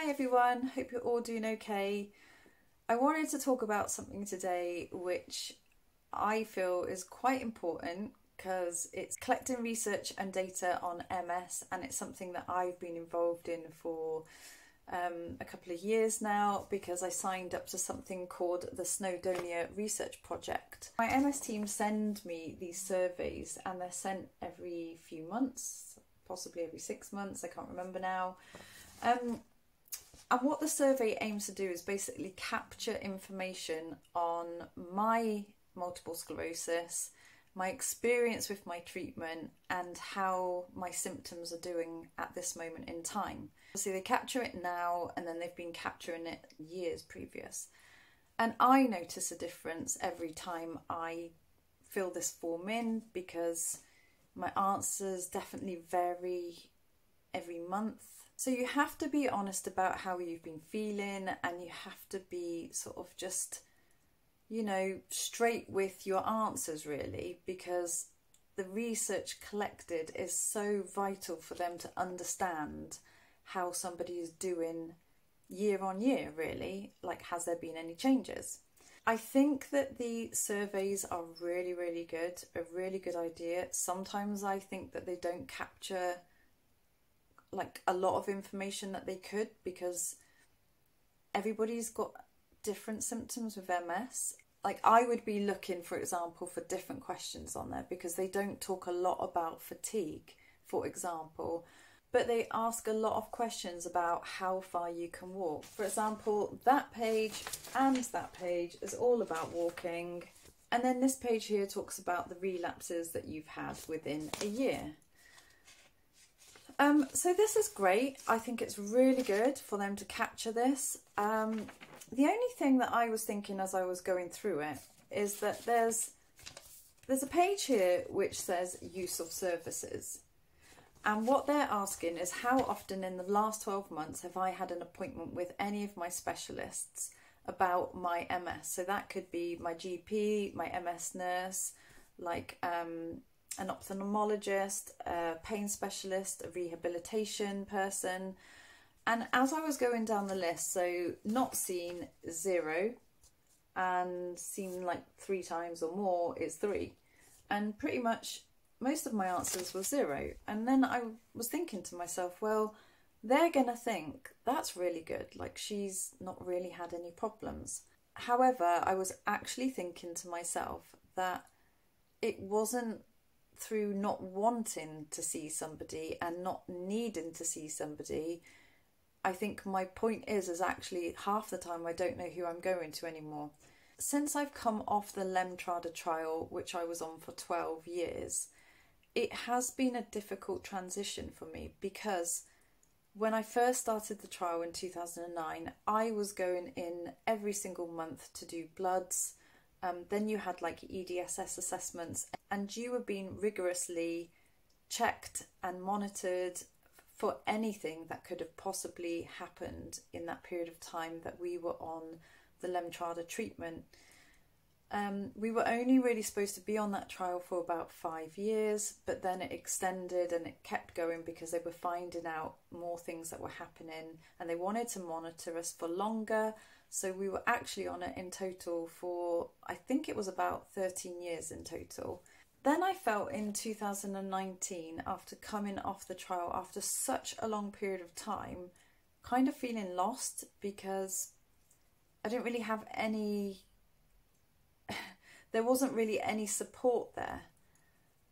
Hi everyone, hope you're all doing okay. I wanted to talk about something today which I feel is quite important because it's collecting research and data on MS, and it's something that I've been involved in for a couple of years now because I signed up to something called the Snowdonia Research Project. My MS team send me these surveys and they're sent every few months, possibly every 6 months, I can't remember now. And what the survey aims to do is basically capture information on my multiple sclerosis, my experience with my treatment, and how my symptoms are doing at this moment in time. So they capture it now, and then they've been capturing it years previous. And I notice a difference every time I fill this form in because my answers definitely vary every month. So you have to be honest about how you've been feeling, and you have to be sort of just, straight with your answers really, because the research collected is so vital for them to understand how somebody is doing year on year really, like has there been any changes. I think that the surveys are really good, a really good idea. Sometimes I think that they don't capture like a lot of information that they could, because everybody's got different symptoms with MS. Like I would be looking, for example, for different questions on there because they don't talk a lot about fatigue, for example, but they ask a lot of questions about how far you can walk. For example, that page and that page is all about walking. And then this page here talks about the relapses that you've had within a year. So this is great. I think it's really good for them to capture this. The only thing that I was thinking as I was going through it is that there's a page here which says use of services. And what they're asking is how often in the last 12 months have I had an appointment with any of my specialists about my MS. So that could be my GP, my MS nurse, like an ophthalmologist, a pain specialist, a rehabilitation person. And as I was going down the list, so not seen 0, and seen like 3 times or more is 3. And pretty much most of my answers were 0. And then I was thinking to myself, well, they're going to think that's really good, like she's not really had any problems. However, I was actually thinking to myself that it wasn't through not wanting to see somebody and not needing to see somebody. I think my point is actually half the time I don't know who I'm going to anymore. Since I've come off the Lemtrada trial, which I was on for 12 years, it has been a difficult transition for me because when I first started the trial in 2009, I was going in every single month to do bloods. Then you had like EDSS assessments, and you were being rigorously checked and monitored for anything that could have possibly happened in that period of time that we were on the Lemtrada treatment. We were only really supposed to be on that trial for about 5 years, but then it extended and it kept going because they were finding out more things that were happening and they wanted to monitor us for longer. So we were actually on it in total for, I think it was about 13 years in total. Then I felt in 2019, after coming off the trial after such a long period of time, kind of feeling lost because I didn't really have there wasn't really any support there.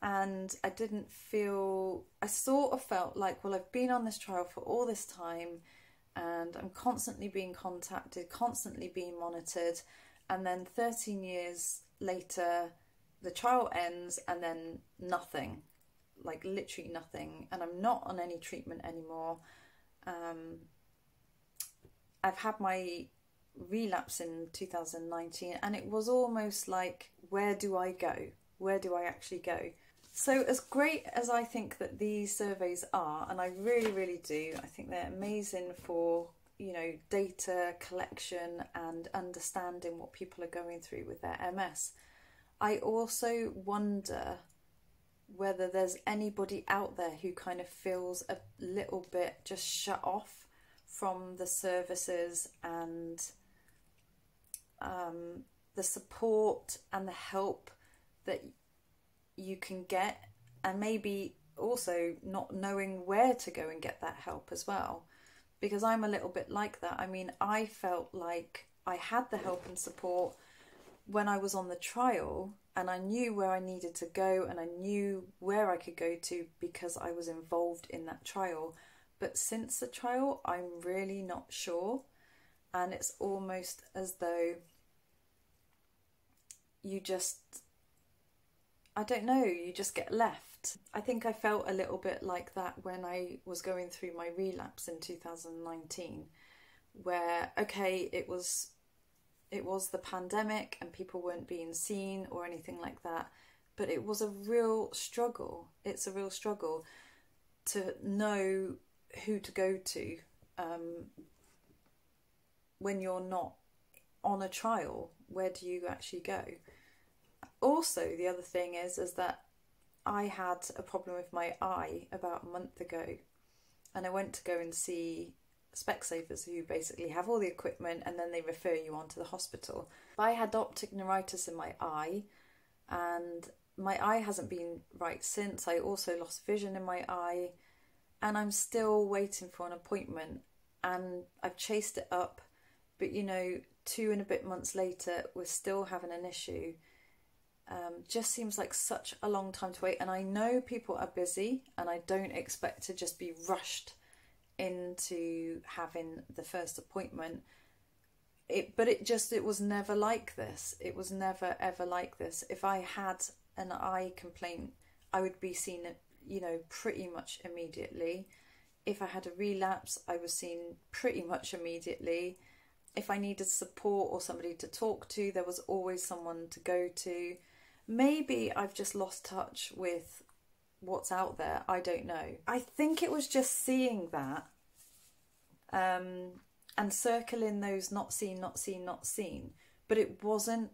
And I sort of felt like, well, I've been on this trial for all this time and I'm constantly being contacted, constantly being monitored, and then 13 years later the trial ends and then nothing, like literally nothing, and I'm not on any treatment anymore. I've had my relapse in 2019 and it was almost like, where do I go? Where do I actually go? So as great as I think that these surveys are, and I really do, I think they're amazing for, data collection and understanding what people are going through with their MS. I also wonder whether there's anybody out there who kind of feels a little bit just shut off from the services and the support and the help that you can get, and maybe also not knowing where to go and get that help as well, because I'm a little bit like that. I mean, I felt like I had the help and support when I was on the trial, and I knew where I needed to go and I knew where I could go to because I was involved in that trial. But since the trial, I'm really not sure, and it's almost as though you just, I don't know, you just get left. I think I felt a little bit like that when I was going through my relapse in 2019, where, okay, it was the pandemic and people weren't being seen or anything like that, but it was a real struggle. It's a real struggle to know who to go to when you're not on a trial. Where do you actually go? Also, the other thing is that I had a problem with my eye about a month ago, and I went to go and see Specsavers, who basically have all the equipment and then they refer you on to the hospital. I had optic neuritis in my eye, and my eye hasn't been right since. I also lost vision in my eye, and I'm still waiting for an appointment, and I've chased it up, but 2 and a bit months later we're still having an issue. Just seems like such a long time to wait, and I know people are busy, and I don't expect to just be rushed into having the first appointment. But it was never like this. It was never ever like this. If I had an eye complaint, I would be seen, pretty much immediately. If I had a relapse, I was seen pretty much immediately. If I needed support or somebody to talk to, there was always someone to go to. Maybe I've just lost touch with what's out there. I don't know. I think it was just seeing that and circling those not seen, not seen, not seen. But it wasn't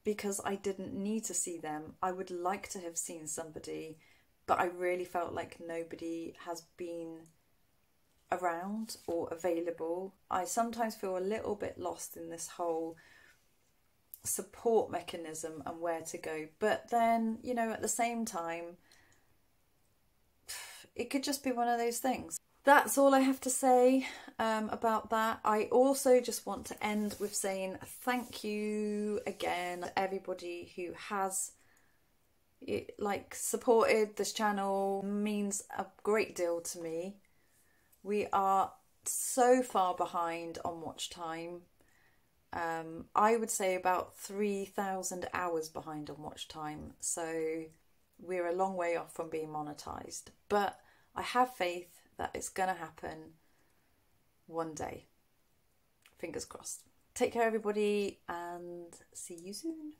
because I didn't need to see them. I would like to have seen somebody, but I really felt like nobody has been around or available. I sometimes feel a little bit lost in this whole support mechanism and where to go. But then, at the same time, it could just be one of those things. That's all I have to say about that. I also just want to end with saying thank you again to everybody who has supported this channel. It means a great deal to me. We are so far behind on watch time. I would say about 3,000 hours behind on watch time. So we're a long way off from being monetized. But I have faith that it's going to happen one day. Fingers crossed. Take care, everybody, and see you soon.